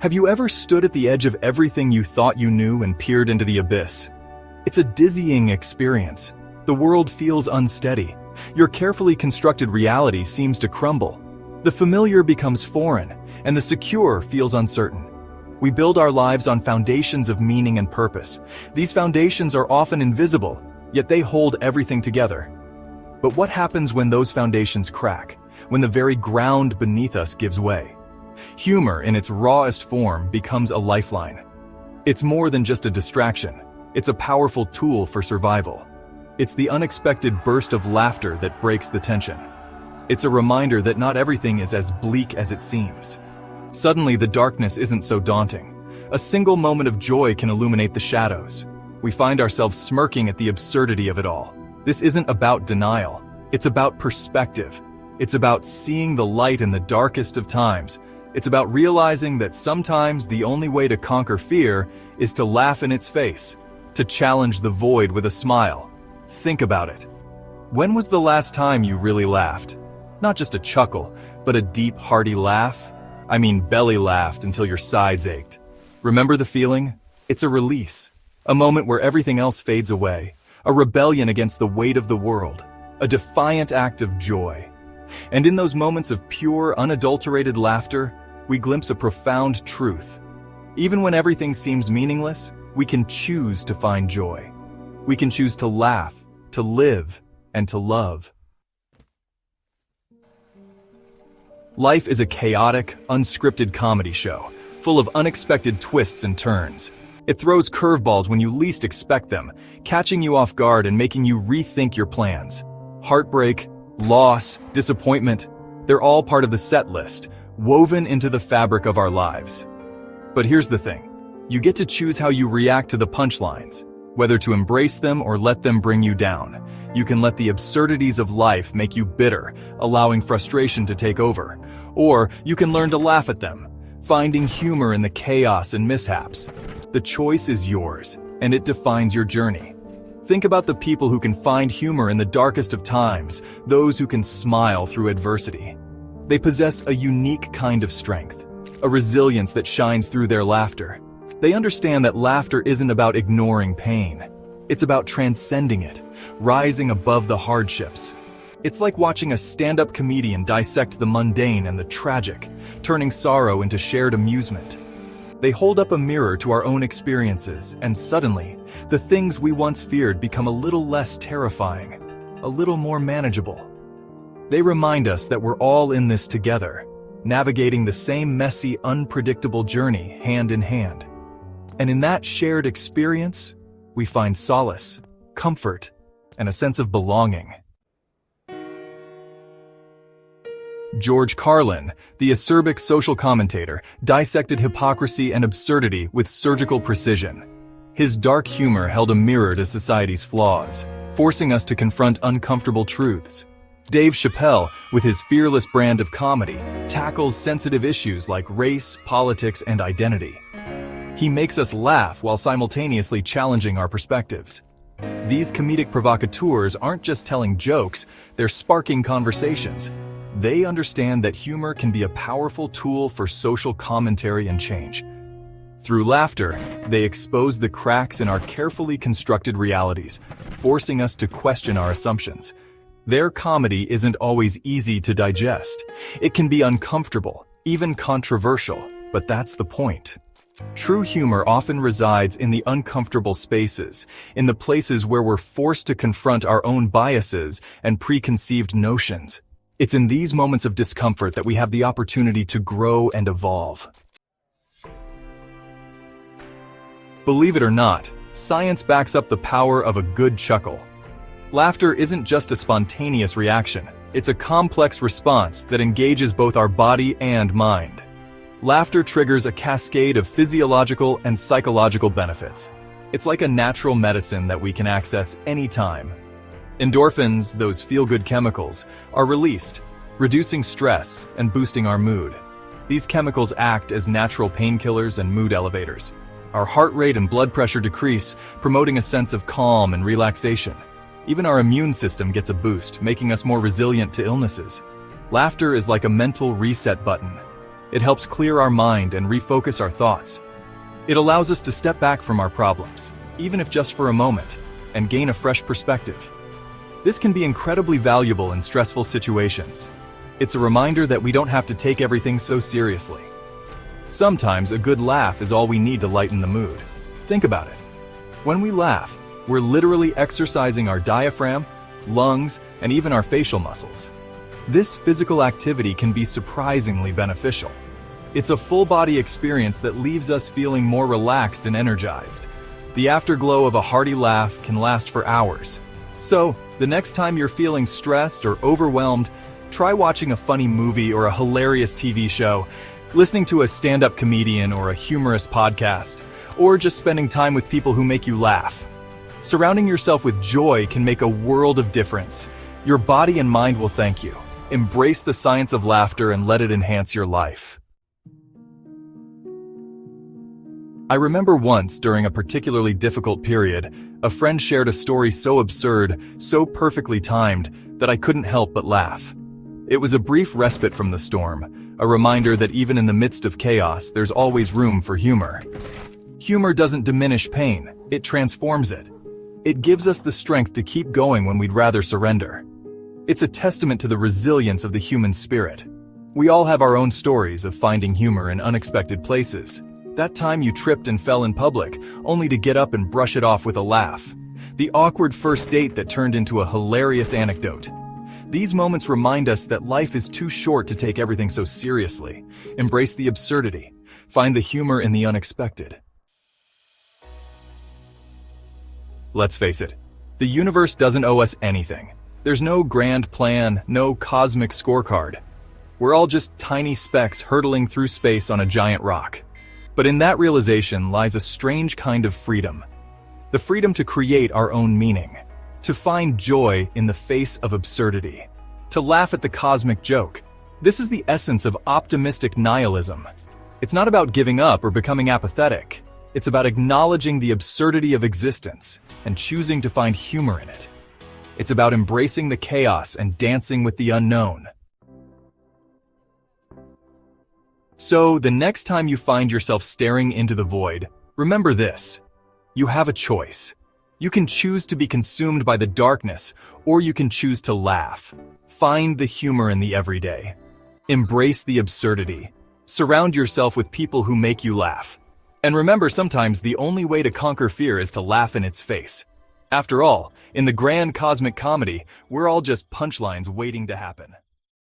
Have you ever stood at the edge of everything you thought you knew and peered into the abyss? It's a dizzying experience. The world feels unsteady. Your carefully constructed reality seems to crumble. The familiar becomes foreign, and the secure feels uncertain. We build our lives on foundations of meaning and purpose. These foundations are often invisible, yet they hold everything together. But what happens when those foundations crack, when the very ground beneath us gives way? Humor, in its rawest form, becomes a lifeline. It's more than just a distraction. It's a powerful tool for survival. It's the unexpected burst of laughter that breaks the tension. It's a reminder that not everything is as bleak as it seems. Suddenly, the darkness isn't so daunting. A single moment of joy can illuminate the shadows. We find ourselves smirking at the absurdity of it all. This isn't about denial. It's about perspective. It's about seeing the light in the darkest of times. It's about realizing that sometimes the only way to conquer fear is to laugh in its face, to challenge the void with a smile. Think about it. When was the last time you really laughed? Not just a chuckle, but a deep, hearty laugh? I mean, belly laughed until your sides ached. Remember the feeling? It's a release. A moment where everything else fades away. A rebellion against the weight of the world. A defiant act of joy. And in those moments of pure, unadulterated laughter, we glimpse a profound truth. Even when everything seems meaningless, we can choose to find joy. We can choose to laugh, to live, and to love. Life is a chaotic, unscripted comedy show, full of unexpected twists and turns. It throws curveballs when you least expect them, catching you off guard and making you rethink your plans. Heartbreak, loss, disappointment, they're all part of the set list, woven into the fabric of our lives. But here's the thing. You get to choose how you react to the punchlines, whether to embrace them or let them bring you down. You can let the absurdities of life make you bitter, allowing frustration to take over. Or you can learn to laugh at them, finding humor in the chaos and mishaps. The choice is yours, and it defines your journey. Think about the people who can find humor in the darkest of times, those who can smile through adversity. They possess a unique kind of strength, a resilience that shines through their laughter. They understand that laughter isn't about ignoring pain. It's about transcending it, rising above the hardships. It's like watching a stand-up comedian dissect the mundane and the tragic, turning sorrow into shared amusement. They hold up a mirror to our own experiences, and suddenly, the things we once feared become a little less terrifying, a little more manageable. They remind us that we're all in this together, navigating the same messy, unpredictable journey hand in hand. And in that shared experience, we find solace, comfort, and a sense of belonging. George Carlin, the acerbic social commentator, dissected hypocrisy and absurdity with surgical precision. His dark humor held a mirror to society's flaws, forcing us to confront uncomfortable truths. Dave Chappelle, with his fearless brand of comedy, tackles sensitive issues like race, politics, and identity. He makes us laugh while simultaneously challenging our perspectives. These comedic provocateurs aren't just telling jokes, they're sparking conversations. They understand that humor can be a powerful tool for social commentary and change. Through laughter, they expose the cracks in our carefully constructed realities, forcing us to question our assumptions. Their comedy isn't always easy to digest. It can be uncomfortable, even controversial, but that's the point. True humor often resides in the uncomfortable spaces, in the places where we're forced to confront our own biases and preconceived notions. It's in these moments of discomfort that we have the opportunity to grow and evolve. Believe it or not, science backs up the power of a good chuckle. Laughter isn't just a spontaneous reaction. It's a complex response that engages both our body and mind. Laughter triggers a cascade of physiological and psychological benefits. It's like a natural medicine that we can access anytime. Endorphins, those feel-good chemicals, are released, reducing stress and boosting our mood. These chemicals act as natural painkillers and mood elevators. Our heart rate and blood pressure decrease, promoting a sense of calm and relaxation. Even our immune system gets a boost, making us more resilient to illnesses. Laughter is like a mental reset button. It helps clear our mind and refocus our thoughts. It allows us to step back from our problems, even if just for a moment, and gain a fresh perspective. This can be incredibly valuable in stressful situations. It's a reminder that we don't have to take everything so seriously. Sometimes a good laugh is all we need to lighten the mood. Think about it. When we laugh, we're literally exercising our diaphragm, lungs, and even our facial muscles. This physical activity can be surprisingly beneficial. It's a full-body experience that leaves us feeling more relaxed and energized. The afterglow of a hearty laugh can last for hours. So, the next time you're feeling stressed or overwhelmed, try watching a funny movie or a hilarious TV show, listening to a stand-up comedian or a humorous podcast, or just spending time with people who make you laugh. Surrounding yourself with joy can make a world of difference. Your body and mind will thank you. Embrace the science of laughter and let it enhance your life. I remember once, during a particularly difficult period, a friend shared a story so absurd, so perfectly timed, that I couldn't help but laugh. It was a brief respite from the storm, a reminder that even in the midst of chaos, there's always room for humor. Humor doesn't diminish pain, it transforms it. It gives us the strength to keep going when we'd rather surrender. It's a testament to the resilience of the human spirit. We all have our own stories of finding humor in unexpected places. That time you tripped and fell in public, only to get up and brush it off with a laugh. The awkward first date that turned into a hilarious anecdote. These moments remind us that life is too short to take everything so seriously. Embrace the absurdity. Find the humor in the unexpected. Let's face it, the universe doesn't owe us anything. There's no grand plan, no cosmic scorecard. We're all just tiny specks hurtling through space on a giant rock. But in that realization lies a strange kind of freedom. The freedom to create our own meaning. To find joy in the face of absurdity. To laugh at the cosmic joke. This is the essence of optimistic nihilism. It's not about giving up or becoming apathetic. It's about acknowledging the absurdity of existence and choosing to find humor in it. It's about embracing the chaos and dancing with the unknown. So, the next time you find yourself staring into the void, remember this. You have a choice. You can choose to be consumed by the darkness, or you can choose to laugh. Find the humor in the everyday. Embrace the absurdity. Surround yourself with people who make you laugh. And remember, sometimes the only way to conquer fear is to laugh in its face. After all, in the grand cosmic comedy, we're all just punchlines waiting to happen.